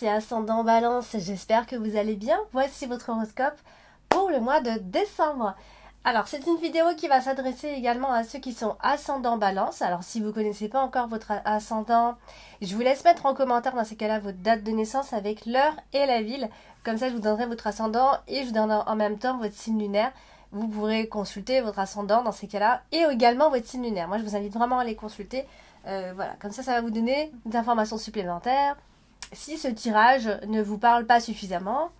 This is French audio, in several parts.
et ascendant Balance, j'espère que vous allez bien. Voici votre horoscope pour le mois de décembre. Alors, c'est une vidéo qui va s'adresser également à ceux qui sont ascendant Balance. Alors, si vous ne connaissez pas encore votre ascendant, je vous laisse mettre en commentaire dans ces cas-là votre date de naissance avec l'heure et la ville. Comme ça, je vous donnerai votre ascendant et je vous donnerai en même temps votre signe lunaire. Vous pourrez consulter votre ascendant dans ces cas-là et également votre signe lunaire. Moi, je vous invite vraiment à les consulter. Voilà, comme ça va vous donner des informations supplémentaires. Si ce tirage ne vous parle pas suffisamment,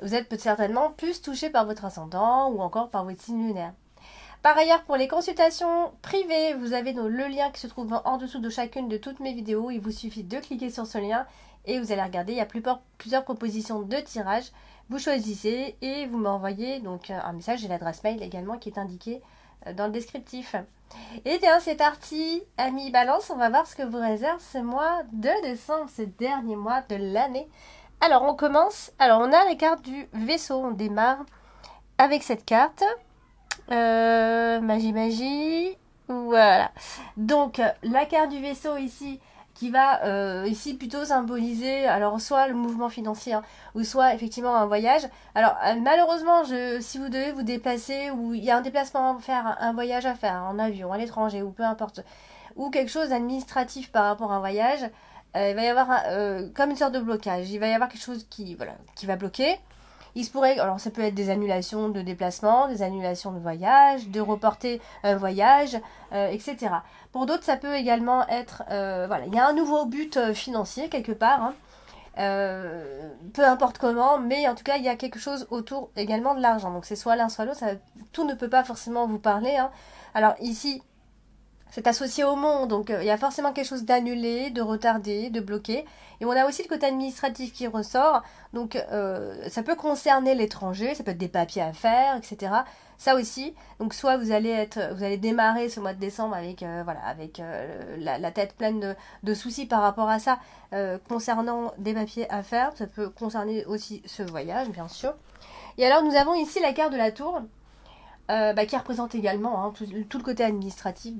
vous êtes peut-être certainement plus touché par votre ascendant ou encore par votre signe lunaire. Par ailleurs, pour les consultations privées, vous avez le lien qui se trouve en dessous de chacune de toutes mes vidéos. Il vous suffit de cliquer sur ce lien et vous allez regarder. Il y a plusieurs propositions de tirage. Vous choisissez et vous m'envoyez donc un message et l'adresse mail également qui est indiquée dans le descriptif. Et bien c'est parti, amis Balance, on va voir ce que vous réserve ce mois de décembre, ce dernier mois de l'année. Alors on commence, on a la carte du vaisseau, on démarre avec cette carte, magie, voilà. Donc la carte du vaisseau ici, qui va ici plutôt symboliser alors soit le mouvement financier ou soit effectivement un voyage. Alors malheureusement si vous devez vous déplacer ou il y a un déplacement à faire, un voyage à faire en avion à l'étranger ou peu importe, ou quelque chose d'administratif par rapport à un voyage, il va y avoir comme une sorte de blocage, il va y avoir quelque chose qui va bloquer. Il se pourrait, alors ça peut être des annulations de déplacement, des annulations de voyage, de reporter un voyage, etc. Pour d'autres, ça peut également être, il y a un nouveau but financier quelque part, peu importe comment, mais en tout cas, il y a quelque chose autour également de l'argent. Donc c'est soit l'un, soit l'autre, tout ne peut pas forcément vous parler. Alors ici, c'est associé au monde, donc il y a forcément quelque chose d'annulé, de retardé, de bloqué. Et on a aussi le côté administratif qui ressort, donc ça peut concerner l'étranger, ça peut être des papiers à faire, etc. Ça aussi, donc soit vous allez démarrer ce mois de décembre avec, la tête pleine de soucis par rapport à ça, concernant des papiers à faire. Ça peut concerner aussi ce voyage, bien sûr. Et alors nous avons ici la carte de la tour. Qui représente également tout le côté administratif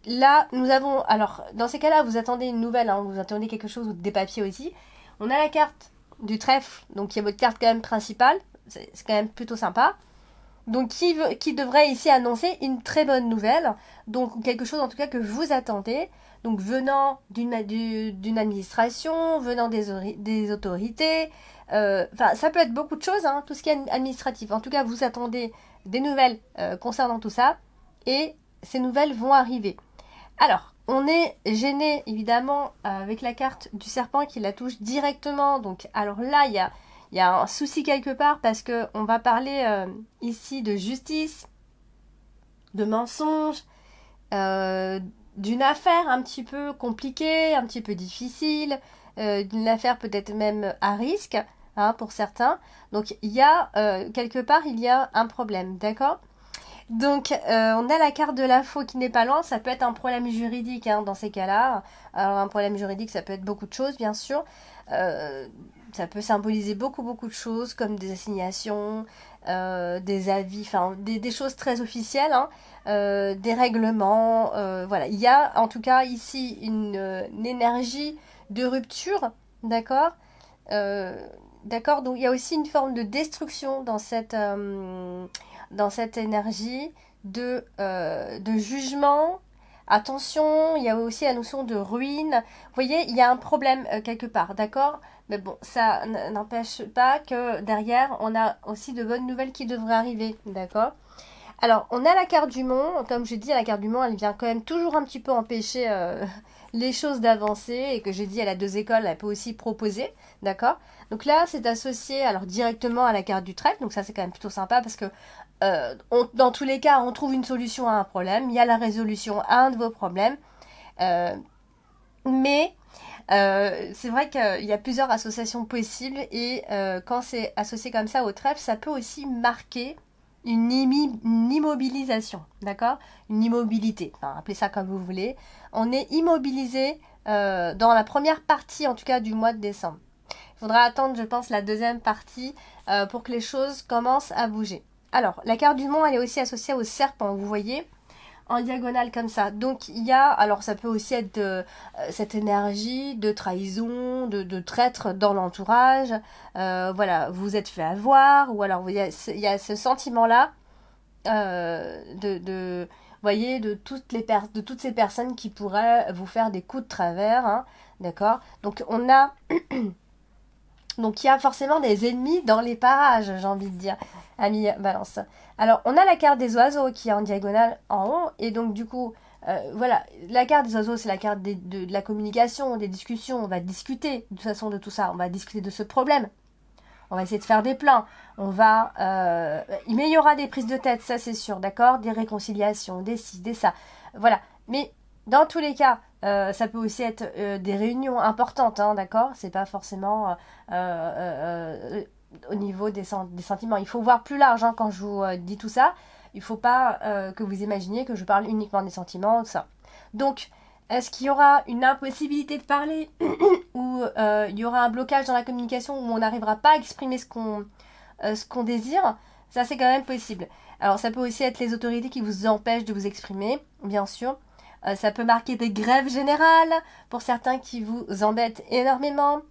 Là, nous avons, alors dans ces cas-là, vous attendez une nouvelle, vous attendez quelque chose ou des papiers aussi. On a la carte du trèfle, donc qui est votre carte quand même principale, c'est quand même plutôt sympa. Donc qui devrait ici annoncer une très bonne nouvelle, donc quelque chose en tout cas que vous attendez, donc venant d'une administration, venant des autorités, ça peut être beaucoup de choses, tout ce qui est administratif. En tout cas, vous attendez des nouvelles concernant tout ça, et ces nouvelles vont arriver. Alors, on est gêné évidemment avec la carte du serpent qui la touche directement, donc alors là, il y a un souci quelque part parce qu'on va parler ici de justice, de mensonge, d'une affaire un petit peu compliquée, un petit peu difficile, d'une affaire peut-être même à risque pour certains. Donc il y a quelque part il y a un problème, d'accord ? Donc on a la carte de l'info qui n'est pas loin, ça peut être un problème juridique dans ces cas-là. Alors un problème juridique ça peut être beaucoup de choses bien sûr. Ça peut symboliser beaucoup de choses comme des assignations, des avis, des choses très officielles, des règlements, Il y a en tout cas ici une énergie de rupture, d'accord ? D'accord, donc il y a aussi une forme de destruction dans cette énergie de jugement. Attention, il y a aussi la notion de ruine. Vous voyez, il y a un problème quelque part, d'accord ? Mais bon, ça n'empêche pas que derrière, on a aussi de bonnes nouvelles qui devraient arriver, d'accord ? Alors, on a la carte du monde. Comme je dis, la carte du monde, elle vient quand même toujours un petit peu empêcher les choses d'avancer. Et que j'ai dit, elle a deux écoles, elle peut aussi proposer, d'accord ? Donc là, c'est associé alors directement à la carte du trèfle. Donc ça, c'est quand même plutôt sympa parce que dans tous les cas, on trouve une solution à un problème. Il y a la résolution à un de vos problèmes. Mais c'est vrai qu'il y a plusieurs associations possibles. Et quand c'est associé comme ça au trèfle, ça peut aussi marquer une immobilisation, d'accord ? Une immobilité, appelez ça comme vous voulez. On est immobilisé dans la première partie, en tout cas, du mois de décembre. Il faudra attendre, je pense, la deuxième partie pour que les choses commencent à bouger. Alors, la carte du monde, elle est aussi associée au serpent, vous voyez ? en diagonale comme ça. Donc il y a, alors ça peut aussi être cette énergie de trahison, de traître dans l'entourage. Voilà, vous êtes fait avoir, ou alors il y a ce sentiment-là voyez, de toutes ces personnes qui pourraient vous faire des coups de travers, hein, d'accord. Donc donc il y a forcément des ennemis dans les parages, j'ai envie de dire, ami Balance. Alors on a la carte des oiseaux qui est en diagonale en haut, et donc du coup, voilà, la carte des oiseaux, c'est la carte de la communication, des discussions. On va discuter de toute façon de tout ça, on va discuter de ce problème. On va essayer de faire des plans. Mais il y aura des prises de tête, ça c'est sûr, d'accord. Des réconciliations, des ci, des ça. Voilà. Mais dans tous les cas, ça peut aussi être des réunions importantes, hein, d'accord. C'est pas forcément au niveau des sentiments. Il faut voir plus large, hein, quand je vous dis tout ça. Il ne faut pas que vous imaginiez que je parle uniquement des sentiments, tout ça. Donc, est-ce qu'il y aura une impossibilité de parler ou il y aura un blocage dans la communication où on n'arrivera pas à exprimer ce qu'on désire? Ça, c'est quand même possible. Alors, ça peut aussi être les autorités qui vous empêchent de vous exprimer, bien sûr. Ça peut marquer des grèves générales pour certains qui vous embêtent énormément.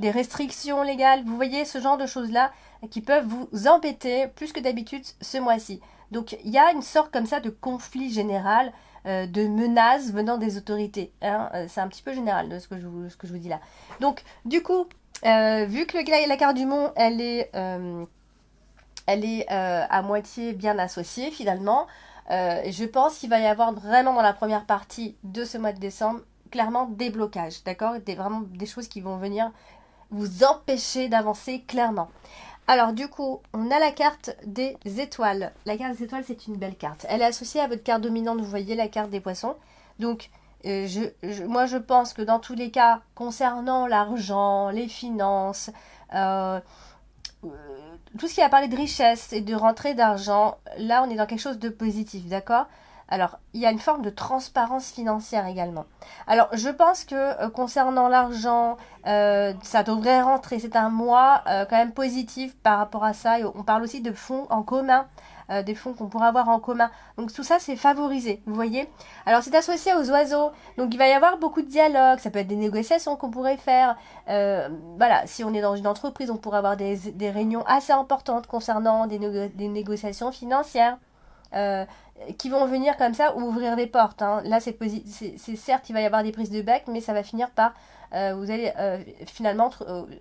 Des restrictions légales. Vous voyez ce genre de choses-là qui peuvent vous embêter plus que d'habitude ce mois-ci. Donc, il y a une sorte comme ça de conflit général, de menaces venant des autorités, hein. C'est un petit peu général de ce que je vous dis là. Donc, du coup, vu que la carte du monde, elle est à moitié bien associée finalement, je pense qu'il va y avoir vraiment dans la première partie de ce mois de décembre, clairement des blocages, d'accord? Vraiment des choses qui vont venir vous empêcher d'avancer clairement. Alors du coup, on a la carte des étoiles. La carte des étoiles, c'est une belle carte. Elle est associée à votre carte dominante, vous voyez, la carte des poissons. Donc, moi, je pense que dans tous les cas, concernant l'argent, les finances, tout ce qui a parlé de richesse et de rentrée d'argent, là, on est dans quelque chose de positif, d'accord? Alors, il y a une forme de transparence financière également. Alors, je pense que concernant l'argent, ça devrait rentrer. C'est un mois quand même positif par rapport à ça. Et on parle aussi de fonds en commun, des fonds qu'on pourra avoir en commun. Donc, tout ça, c'est favorisé, vous voyez. Alors, c'est associé aux oiseaux. Donc, il va y avoir beaucoup de dialogues. Ça peut être des négociations qu'on pourrait faire. Voilà, si on est dans une entreprise, on pourrait avoir des réunions assez importantes concernant des négociations financières. Qui vont venir comme ça ouvrir des portes, hein. Là, c'est certes, il va y avoir des prises de bec, mais ça va finir par vous allez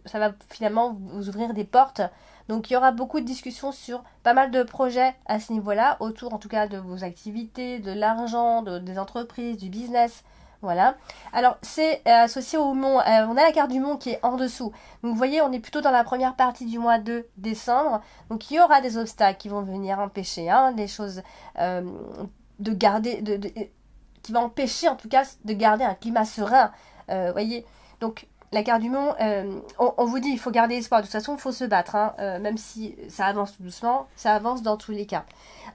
ça va finalement vous ouvrir des portes. Donc, il y aura beaucoup de discussions sur pas mal de projets à ce niveau-là, autour en tout cas de vos activités, de l'argent, des entreprises, du business. Voilà. Alors, c'est associé au mont. On a la carte du mont qui est en dessous. Donc, vous voyez, on est plutôt dans la première partie du mois de décembre. Donc, il y aura des obstacles qui vont venir empêcher, hein, des choses de garder, qui vont empêcher en tout cas de garder un climat serein. Voyez. Donc, la carte du mont, on vous dit, il faut garder espoir. De toute façon, il faut se battre, hein, même si ça avance tout doucement, ça avance dans tous les cas.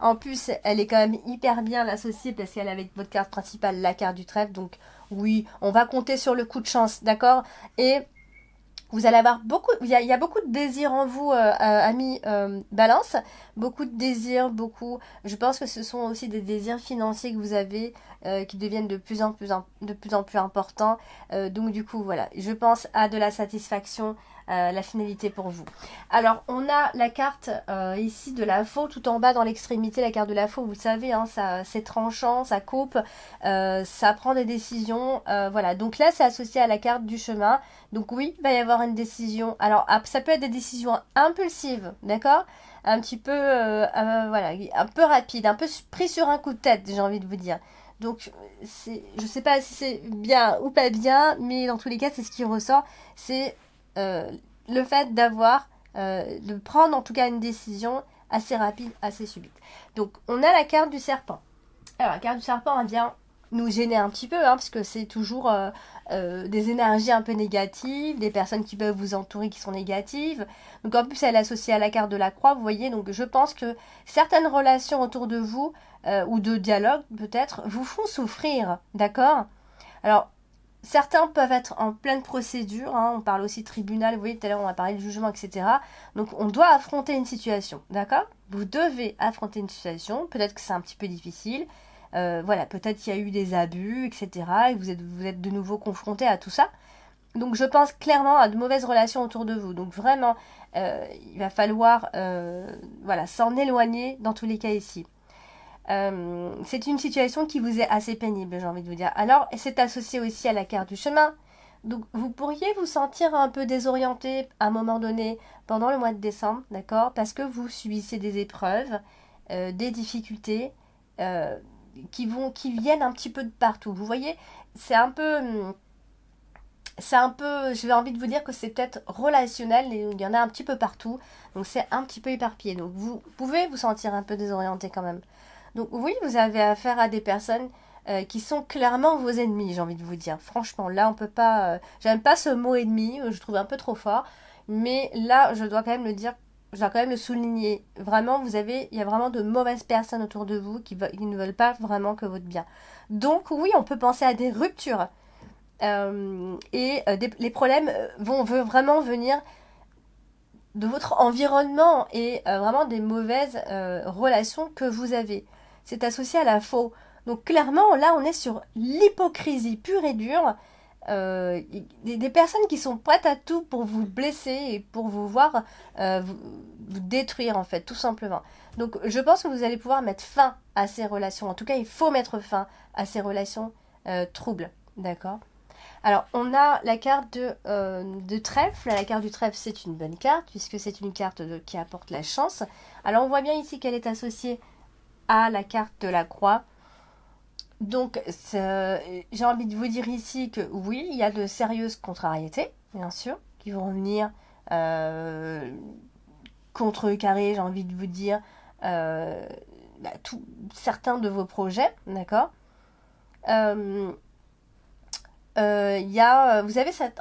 En plus, elle est quand même hyper bien l'associer parce qu'elle est avec votre carte principale, la carte du trèfle. Donc, oui, on va compter sur le coup de chance, d'accord? Et vous allez avoir beaucoup, il y a beaucoup de désirs en vous, amis Balance, beaucoup de désirs, je pense que ce sont aussi des désirs financiers que vous avez qui deviennent de plus en plus importants. Donc du coup, voilà, je pense à de la satisfaction, la finalité pour vous. Alors, on a la carte ici de la faux, tout en bas dans l'extrémité, la carte de la faux, vous savez, hein, c'est tranchant, ça coupe, ça prend des décisions, voilà. Donc là, c'est associé à la carte du chemin. Donc oui, il va y avoir une décision. Alors, ça peut être des décisions impulsives, d'accord? Un petit peu, voilà, un peu rapide, un peu pris sur un coup de tête, j'ai envie de vous dire. Donc, je sais pas si c'est bien ou pas bien, mais dans tous les cas, c'est ce qui ressort. C'est le fait de prendre en tout cas une décision assez rapide, assez subite. Donc, on a la carte du serpent. Alors, la carte du serpent, elle vient nous gêner un petit peu, hein, parce que c'est toujours des énergies un peu négatives, des personnes qui peuvent vous entourer qui sont négatives. Donc en plus, elle est associée à la carte de la croix, vous voyez. Donc je pense que certaines relations autour de vous, ou de dialogue peut-être, vous font souffrir, d'accord? Alors, certains peuvent être en pleine procédure, hein, on parle aussi de tribunal, vous voyez, tout à l'heure on a parlé de jugement, etc. Donc on doit affronter une situation, d'accord? Vous devez affronter une situation, peut-être que c'est un petit peu difficile, Voilà, peut-être qu'il y a eu des abus, etc. Et vous êtes de nouveau confronté à tout ça. Donc je pense clairement à de mauvaises relations autour de vous. Donc vraiment, il va falloir voilà, s'en éloigner dans tous les cas ici. C'est une situation qui vous est assez pénible, j'ai envie de vous dire. Alors, c'est associé aussi à la carte du chemin. Donc, vous pourriez vous sentir un peu désorienté à un moment donné pendant le mois de décembre, d'accord? Parce que vous subissez des épreuves, des difficultés qui viennent un petit peu de partout. Vous voyez, c'est un peu... C'est un peu, j'ai envie de vous dire que c'est peut-être relationnel et il y en a un petit peu partout. Donc c'est un petit peu éparpillé. Donc vous pouvez vous sentir un peu désorienté quand même. Donc oui, vous avez affaire à des personnes qui sont clairement vos ennemis, j'ai envie de vous dire. Franchement, là, on peut pas... j'aime pas ce mot ennemi, je trouve un peu trop fort. Mais là, je dois quand même le dire, je dois quand même le souligner. Vraiment, il y a vraiment de mauvaises personnes autour de vous qui ne veulent pas vraiment que votre bien. Donc oui, on peut penser à des ruptures. Les problèmes vont vraiment venir de votre environnement et vraiment des mauvaises relations que vous avez. C'est associé à la faux. Donc clairement, là, on est sur l'hypocrisie pure et dure. Des personnes qui sont prêtes à tout pour vous blesser et pour vous voir vous détruire, en fait, tout simplement. Donc je pense que vous allez pouvoir mettre fin à ces relations. En tout cas, il faut mettre fin à ces relations troubles. D'accord? Alors, on a la carte de trèfle. La carte du trèfle, c'est une bonne carte, puisque c'est une carte qui apporte la chance. Alors, on voit bien ici qu'elle est associée à la carte de la croix. Donc, j'ai envie de vous dire ici que oui, il y a de sérieuses contrariétés, bien sûr, qui vont venir contrecarrer, j'ai envie de vous dire, certains de vos projets, d'accord. Vous avez cette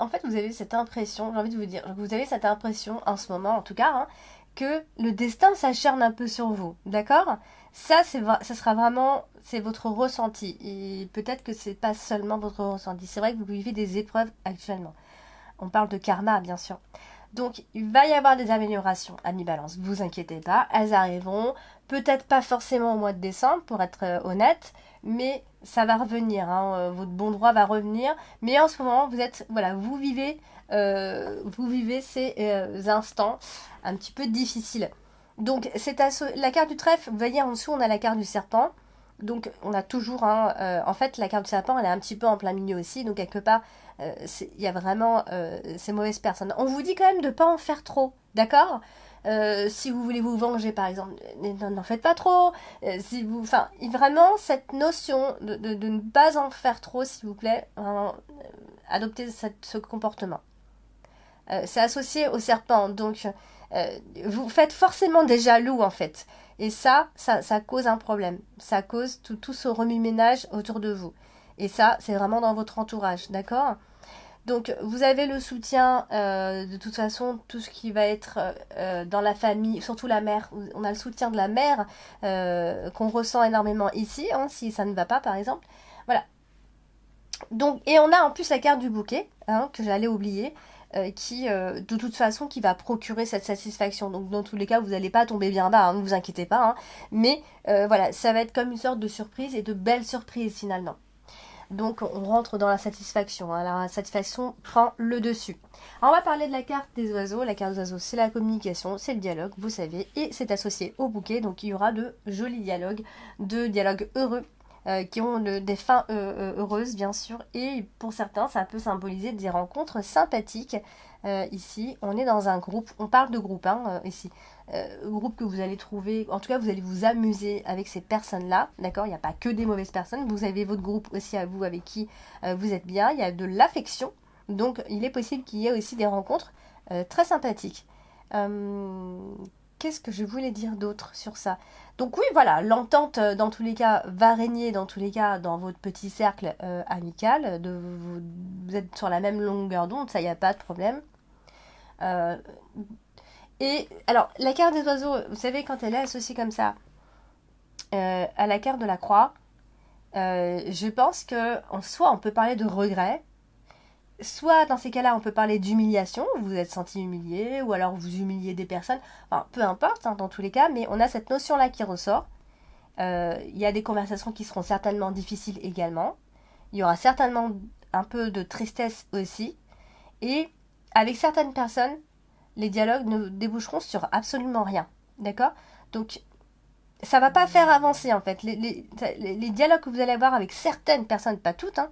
impression, j'ai envie de vous dire, vous avez cette impression en ce moment, en tout cas, hein, que le destin s'acharne un peu sur vous, d'accord? Ça sera vraiment, c'est votre ressenti, et peut-être que c'est pas seulement votre ressenti, c'est vrai que vous vivez des épreuves actuellement. On parle de karma, bien sûr. Donc, il va y avoir des améliorations à mi-balance. Vous inquiétez pas, elles arriveront. Peut-être pas forcément au mois de décembre, pour être honnête, mais ça va revenir. Hein, votre bon droit va revenir. Mais en ce moment, vous vivez ces instants un petit peu difficiles. Donc, la carte du trèfle, vous voyez en dessous, on a la carte du serpent. Donc, on a toujours, en fait, la carte du serpent, elle est un petit peu en plein milieu aussi. Donc, quelque part, il y a vraiment ces mauvaises personnes. On vous dit quand même de ne pas en faire trop, d'accord? Si vous voulez vous venger, par exemple, n'en faites pas trop. Vraiment, cette notion de ne pas en faire trop, s'il vous plaît, adoptez ce comportement. C'est associé au serpent, donc vous faites forcément des jaloux, en fait. Et ça cause un problème. Ça cause tout ce remue-ménage autour de vous. Et ça, c'est vraiment dans votre entourage, d'accord? Donc, vous avez le soutien, de toute façon, tout ce qui va être dans la famille, surtout la mère. On a le soutien de la mère qu'on ressent énormément ici, hein, si ça ne va pas, par exemple. Voilà. Donc, et on a en plus la carte du bouquet, hein, que j'allais oublier, de toute façon, qui va procurer cette satisfaction. Donc, dans tous les cas, vous n'allez pas tomber bien bas, hein, ne vous inquiétez pas. Hein. Mais voilà, ça va être comme une sorte de surprise et de belle surprise finalement. Donc on rentre dans la satisfaction. Hein. La satisfaction prend le dessus. Alors, on va parler de la carte des oiseaux. La carte des oiseaux, c'est la communication, c'est le dialogue, vous savez. Et c'est associé au bouquet. Donc il y aura de jolis dialogues, de dialogues heureux. Qui ont des fins heureuses, bien sûr. Et pour certains, ça peut symboliser des rencontres sympathiques. Ici, on est dans un groupe. On parle de groupe, hein, ici. Groupe que vous allez trouver. En tout cas, vous allez vous amuser avec ces personnes-là. D'accord? Il n'y a pas que des mauvaises personnes. Vous avez votre groupe aussi à vous avec qui vous êtes bien. Il y a de l'affection. Donc, il est possible qu'il y ait aussi des rencontres très sympathiques. Qu'est-ce que je voulais dire d'autre sur ça? Donc oui, voilà, l'entente dans tous les cas va régner dans tous les cas dans votre petit cercle amical. Vous êtes sur la même longueur d'onde, ça, il n'y a pas de problème. Et alors, la carte des oiseaux, vous savez, quand elle est associée comme ça à la carte de la croix, je pense que en soi, on peut parler de regret. Soit dans ces cas-là, on peut parler d'humiliation, vous vous êtes senti humilié, ou alors vous humiliez des personnes, enfin, peu importe, hein, dans tous les cas, mais on a cette notion-là qui ressort. Il y a des conversations qui seront certainement difficiles également. Il y aura certainement un peu de tristesse aussi. Et avec certaines personnes, les dialogues ne déboucheront sur absolument rien. D'accord? Donc, ça va pas faire avancer en fait. Les dialogues que vous allez avoir avec certaines personnes, pas toutes, hein,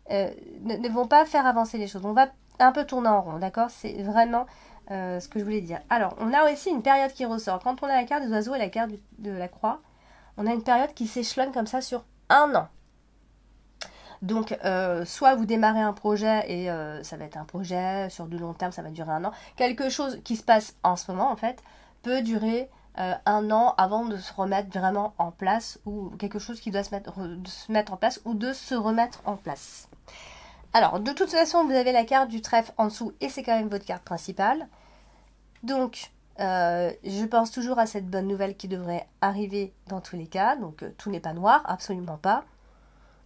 ne vont pas faire avancer les choses. On va un peu tourner en rond, d'accord? C'est vraiment ce que je voulais dire. Alors, on a aussi une période qui ressort. Quand on a la carte des oiseaux et la carte de la croix, on a une période qui s'échelonne comme ça sur un an. Donc, soit vous démarrez un projet et ça va être un projet sur du long terme, ça va durer un an. Quelque chose qui se passe en ce moment, en fait, peut durer un an avant de se remettre vraiment en place, ou quelque chose qui doit se mettre en place ou de se remettre en place. Alors, de toute façon, vous avez la carte du trèfle en dessous et c'est quand même votre carte principale. Donc, je pense toujours à cette bonne nouvelle qui devrait arriver dans tous les cas. Donc, tout n'est pas noir, absolument pas.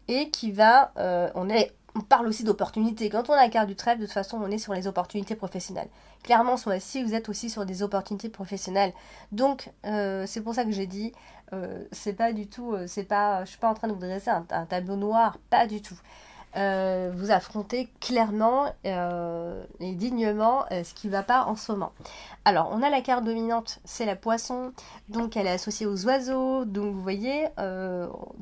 Et qui va, on parle aussi d'opportunités. Quand on a la carte du trèfle, de toute façon, on est sur les opportunités professionnelles. Clairement, ce mois-ci, vous êtes aussi sur des opportunités professionnelles. Donc, c'est pour ça que j'ai dit, c'est pas du tout, je suis pas en train de vous dresser un tableau noir, pas du tout. Vous affrontez clairement et dignement ce qui ne va pas en ce moment. Alors, on a la carte dominante, c'est la poisson, donc elle est associée aux oiseaux, donc vous voyez,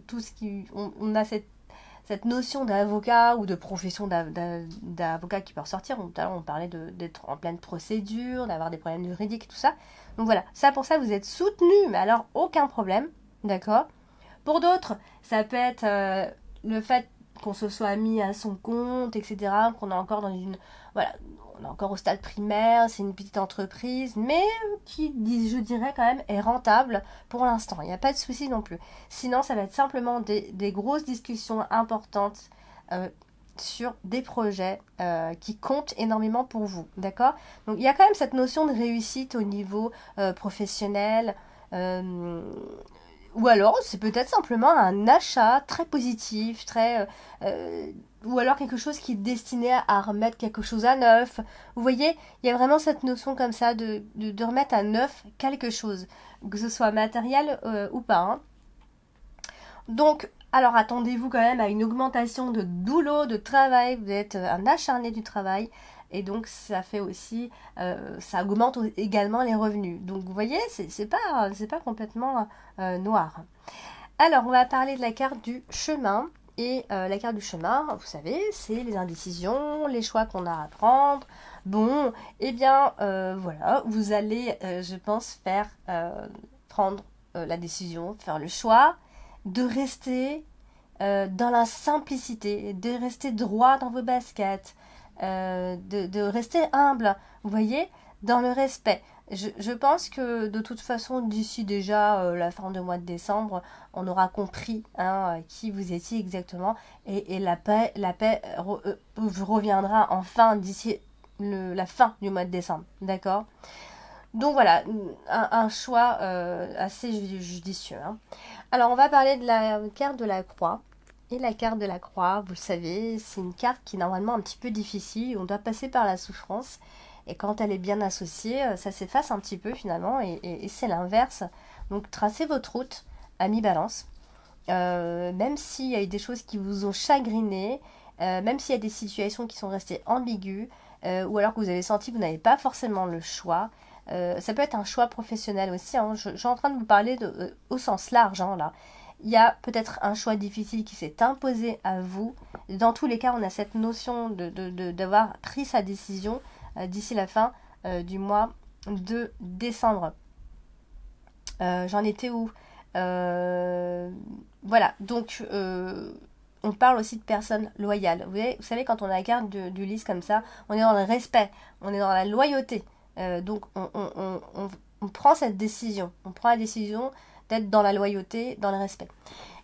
tout ce qui, on a cette notion d'avocat ou de profession d'avocat qui peut ressortir. Tout à l'heure, on parlait d'être en pleine procédure, d'avoir des problèmes juridiques, tout ça. Donc voilà, ça pour ça, vous êtes soutenu, mais alors aucun problème, d'accord? Pour d'autres, ça peut être le fait qu'on se soit mis à son compte, etc., qu'on est encore dans une... Voilà, on est encore au stade primaire, c'est une petite entreprise, mais qui, je dirais quand même, est rentable pour l'instant. Il n'y a pas de souci non plus. Sinon, ça va être simplement des grosses discussions importantes sur des projets qui comptent énormément pour vous, d'accord? Donc, il y a quand même cette notion de réussite au niveau professionnel, ou alors, c'est peut-être simplement un achat très positif, ou alors quelque chose qui est destiné à remettre quelque chose à neuf. Vous voyez, il y a vraiment cette notion comme ça de remettre à neuf quelque chose, que ce soit matériel ou pas. Hein. Donc, alors attendez-vous quand même à une augmentation de boulot, de travail. Vous êtes un acharné du travail. Et donc, ça fait aussi, ça augmente également les revenus. Donc, vous voyez, c'est pas complètement noir. Alors, on va parler de la carte du chemin. Et la carte du chemin, vous savez, c'est les indécisions, les choix qu'on a à prendre. Bon, eh bien, voilà, vous allez, je pense, prendre la décision, faire le choix de rester dans la simplicité, de rester droit dans vos baskets, de rester humble, vous voyez, dans le respect. Je pense que de toute façon, d'ici déjà la fin du mois de décembre, on aura compris qui vous étiez exactement et la paix reviendra enfin d'ici la fin du mois de décembre, d'accord? Donc voilà, un choix assez judicieux. Hein. Alors on va parler de la carte de la croix. Et la carte de la croix, vous le savez, c'est une carte qui est normalement un petit peu difficile. On doit passer par la souffrance. Et quand elle est bien associée, ça s'efface un petit peu finalement. Et c'est l'inverse. Donc tracez votre route à mi-balance. Même s'il y a eu des choses qui vous ont chagriné, même s'il y a des situations qui sont restées ambiguës, ou alors que vous avez senti que vous n'avez pas forcément le choix. Ça peut être un choix professionnel aussi. Hein. Je suis en train de vous parler au sens large hein, là. Il y a peut-être un choix difficile qui s'est imposé à vous. Dans tous les cas, on a cette notion d'avoir pris sa décision d'ici la fin du mois de décembre. J'en étais où Voilà, donc on parle aussi de personnes loyales. Vous savez, quand on a la carte du lys comme ça, on est dans le respect, on est dans la loyauté. Donc on prend cette décision. On prend la décision d'être dans la loyauté, dans le respect.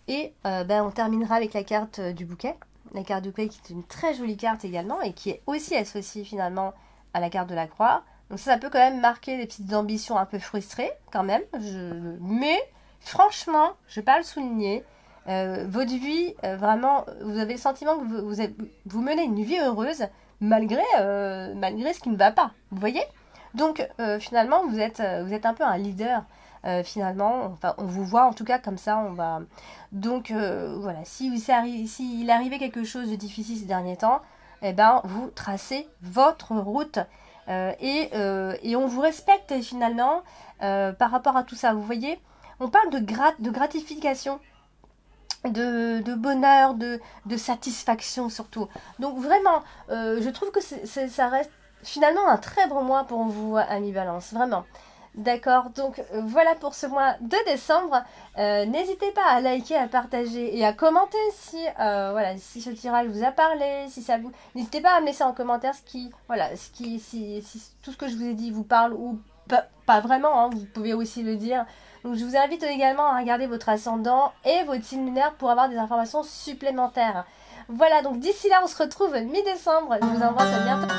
Et on terminera avec la carte du bouquet. La carte du bouquet qui est une très jolie carte également et qui est aussi associée finalement à la carte de la croix. Donc ça peut quand même marquer des petites ambitions un peu frustrées quand même. Mais franchement, je ne vais pas le souligner. Votre vie, vraiment, vous avez le sentiment que vous menez une vie heureuse malgré ce qui ne va pas. Vous voyez ? Donc finalement, vous êtes un peu un leader finalement. Enfin, on vous voit en tout cas comme ça, on va... Donc voilà, s'il arrivait quelque chose de difficile ces derniers temps, eh ben, vous tracez votre route et on vous respecte finalement par rapport à tout ça. Vous voyez, on parle de gratification, de bonheur, de satisfaction surtout. Donc vraiment, je trouve que ça reste finalement un très bon mois pour vous, amis Balance, vraiment. D'accord, donc voilà pour ce mois de décembre. N'hésitez pas à liker, à partager et à commenter si voilà, si ce tirage vous a parlé, si ça vous. N'hésitez pas à me laisser en commentaire voilà, si tout ce que je vous ai dit vous parle ou pas vraiment, hein, vous pouvez aussi le dire. Donc je vous invite également à regarder votre ascendant et votre signe lunaire pour avoir des informations supplémentaires. Voilà, donc d'ici là, on se retrouve mi-décembre. Je vous embrasse, à bientôt.